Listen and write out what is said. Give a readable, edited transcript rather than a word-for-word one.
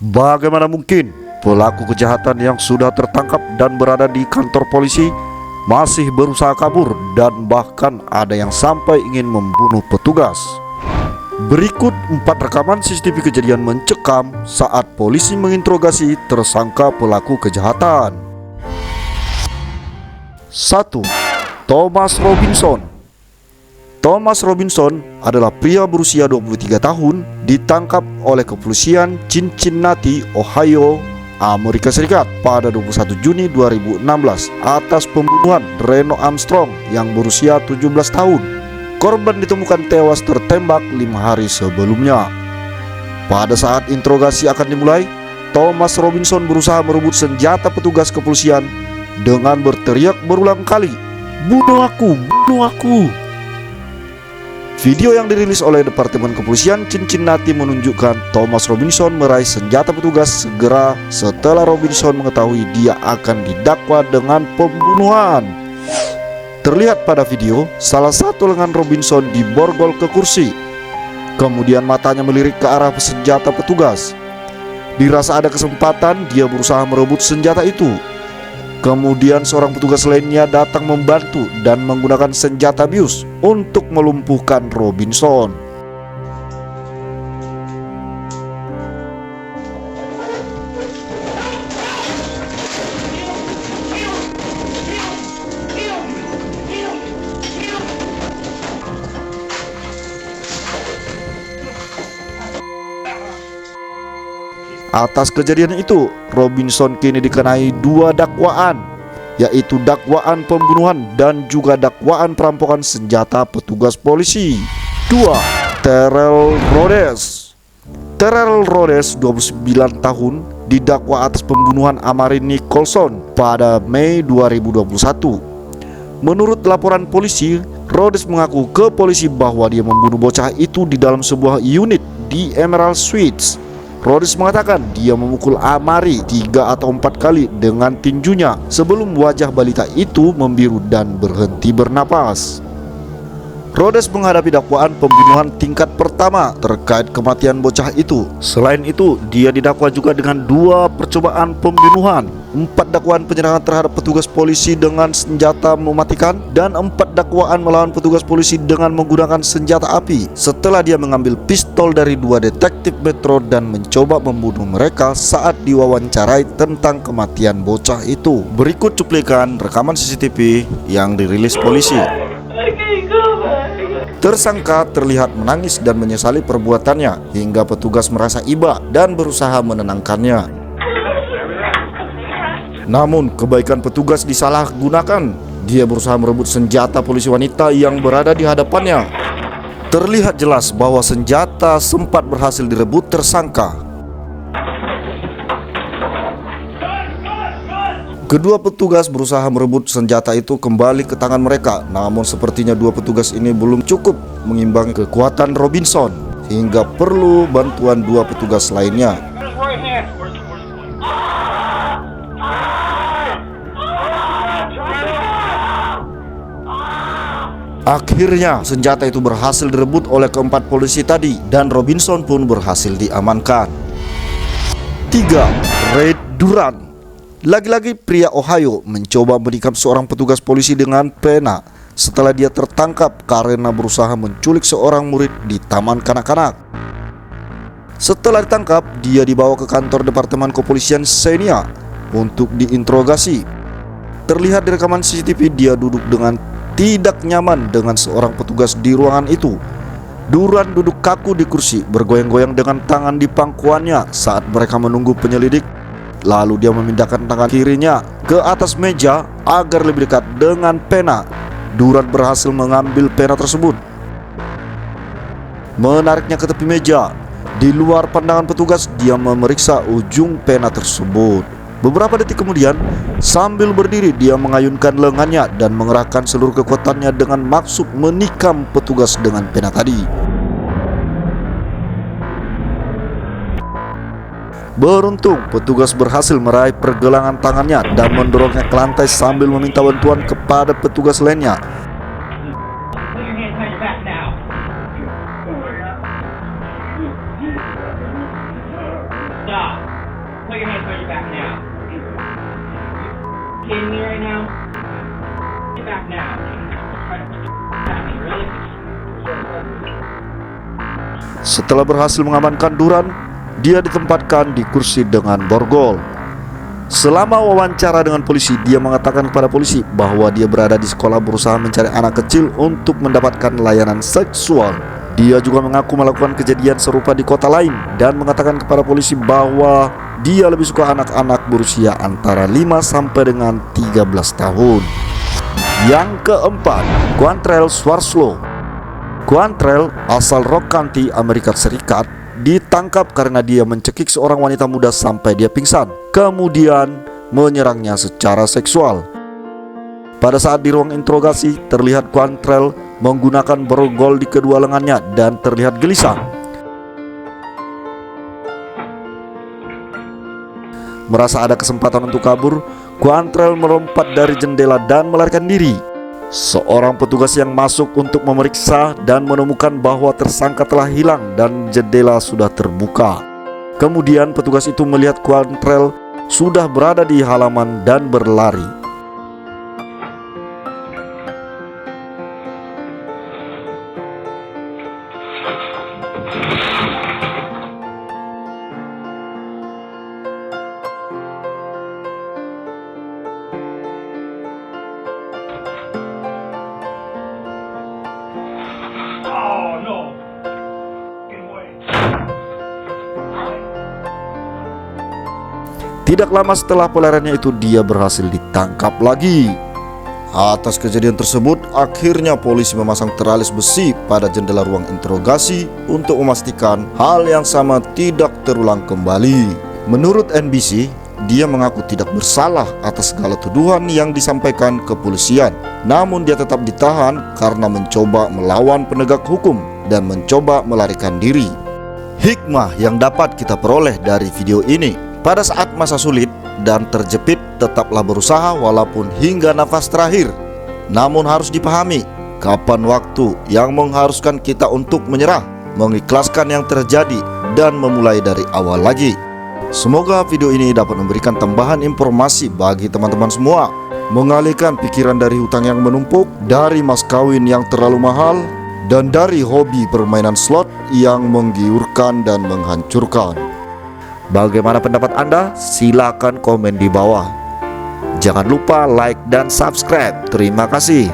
Bagaimana mungkin pelaku kejahatan yang sudah tertangkap dan berada di kantor polisi masih berusaha kabur dan bahkan ada yang sampai ingin membunuh petugas? Berikut 4 rekaman CCTV kejadian mencekam saat polisi menginterogasi tersangka pelaku kejahatan. 1. Thomas Robinson. Thomas Robinson adalah pria berusia 23 tahun ditangkap oleh kepolisian Cincinnati, Ohio, Amerika Serikat pada 21 Juni 2016 atas pembunuhan Reno Armstrong yang berusia 17 tahun. Korban ditemukan tewas tertembak 5 hari sebelumnya. Pada saat interogasi akan dimulai, Thomas Robinson berusaha merebut senjata petugas kepolisian dengan berteriak berulang kali, "Bunuh aku, bunuh aku!" Video yang dirilis oleh Departemen Kepolisian Cincinnati menunjukkan Thomas Robinson meraih senjata petugas segera setelah Robinson mengetahui dia akan didakwa dengan pembunuhan. Terlihat pada video, salah satu lengan Robinson diborgol ke kursi. Kemudian matanya melirik ke arah senjata petugas. Dirasa ada kesempatan, dia berusaha merebut senjata itu. Kemudian seorang petugas lainnya datang membantu dan menggunakan senjata bius untuk melumpuhkan Robinson. Atas kejadian itu, Robinson kini dikenai 2 dakwaan, yaitu dakwaan pembunuhan dan juga dakwaan perampokan senjata petugas polisi. 2. Terrell Rhodes. Terrell Rhodes, 29 tahun, didakwa atas pembunuhan Amari Nicholson pada Mei 2021. Menurut laporan polisi, Rhodes mengaku ke polisi bahwa dia membunuh bocah itu di dalam sebuah unit di Emerald Suites. Rhodes mengatakan dia memukul Amari 3 atau 4 kali dengan tinjunya sebelum wajah balita itu membiru dan berhenti bernapas. Rhodes menghadapi dakwaan pembunuhan tingkat pertama terkait kematian bocah itu. Selain itu, dia didakwa juga dengan 2 percobaan pembunuhan, 4 dakwaan penyerangan terhadap petugas polisi dengan senjata mematikan, dan 4 dakwaan melawan petugas polisi dengan menggunakan senjata api setelah dia mengambil pistol dari 2 detektif Metro dan mencoba membunuh mereka saat diwawancarai tentang kematian bocah itu. Berikut cuplikan rekaman CCTV yang dirilis polisi. Tersangka terlihat menangis dan menyesali perbuatannya hingga petugas merasa iba dan berusaha menenangkannya. Namun kebaikan petugas disalahgunakan. Dia berusaha merebut senjata polisi wanita yang berada di hadapannya. Terlihat jelas bahwa senjata sempat berhasil direbut tersangka. Kedua petugas berusaha merebut senjata itu kembali ke tangan mereka. Namun sepertinya 2 petugas ini belum cukup mengimbangi kekuatan Robinson, hingga perlu bantuan 2 petugas lainnya. Akhirnya senjata itu berhasil direbut oleh keempat polisi tadi dan Robinson pun berhasil diamankan. 3. Ray Durant. Lagi-lagi pria Ohio mencoba menikam seorang petugas polisi dengan pena setelah dia tertangkap karena berusaha menculik seorang murid di taman kanak-kanak. Setelah ditangkap, dia dibawa ke kantor Departemen Kepolisian Xenia untuk diinterogasi. Terlihat di rekaman CCTV dia duduk dengan tidak nyaman dengan seorang petugas di ruangan itu. Durant duduk kaku di kursi, bergoyang-goyang dengan tangan di pangkuannya saat mereka menunggu penyelidik. Lalu dia memindahkan tangan kirinya ke atas meja agar lebih dekat dengan pena. Durant berhasil mengambil pena tersebut, menariknya ke tepi meja. Di luar pandangan petugas, dia memeriksa ujung pena tersebut. Beberapa detik kemudian, sambil berdiri dia mengayunkan lengannya dan mengerahkan seluruh kekuatannya dengan maksud menikam petugas dengan pena tadi. Beruntung, petugas berhasil meraih pergelangan tangannya dan mendorongnya ke lantai sambil meminta bantuan kepada petugas lainnya. back now. Really? Setelah berhasil mengamankan Duran, dia ditempatkan di kursi dengan borgol. Selama wawancara dengan polisi, dia mengatakan kepada polisi bahwa dia berada di sekolah berusaha mencari anak kecil untuk mendapatkan layanan seksual. Dia juga mengaku melakukan kejadian serupa di kota lain dan mengatakan kepada polisi bahwa dia lebih suka anak-anak berusia antara 5 sampai dengan 13 tahun. Yang keempat, Quantrell Swarslow. Quantrell asal Rock County, Amerika Serikat, ditangkap karena dia mencekik seorang wanita muda sampai dia pingsan, kemudian menyerangnya secara seksual. Pada saat di ruang interogasi, terlihat Quantrell menggunakan borgol di kedua lengannya dan terlihat gelisah. Merasa ada kesempatan untuk kabur, Quantrell melompat dari jendela dan melarikan diri. Seorang petugas yang masuk untuk memeriksa dan menemukan bahwa tersangka telah hilang dan jendela sudah terbuka. Kemudian petugas itu melihat Quantrell sudah berada di halaman dan berlari. Oh no! Get away! Tidak lama setelah pelariannya itu, dia berhasil ditangkap lagi. Atas kejadian tersebut, akhirnya polisi memasang teralis besi pada jendela ruang interogasi untuk memastikan hal yang sama tidak terulang kembali. Menurut NBC, dia mengaku tidak bersalah atas segala tuduhan yang disampaikan kepolisian. Namun dia tetap ditahan karena mencoba melawan penegak hukum dan mencoba melarikan diri. Hikmah yang dapat kita peroleh dari video ini: pada saat masa sulit dan terjepit, tetaplah berusaha walaupun hingga nafas terakhir. Namun harus dipahami, kapan waktu yang mengharuskan kita untuk menyerah, mengikhlaskan yang terjadi, dan memulai dari awal lagi. Semoga video ini dapat memberikan tambahan informasi bagi teman-teman semua, mengalihkan pikiran dari hutang yang menumpuk, dari mas kawin yang terlalu mahal, dan dari hobi permainan slot yang menggiurkan dan menghancurkan. Bagaimana pendapat Anda? Silakan komen di bawah. Jangan lupa like dan subscribe. Terima kasih.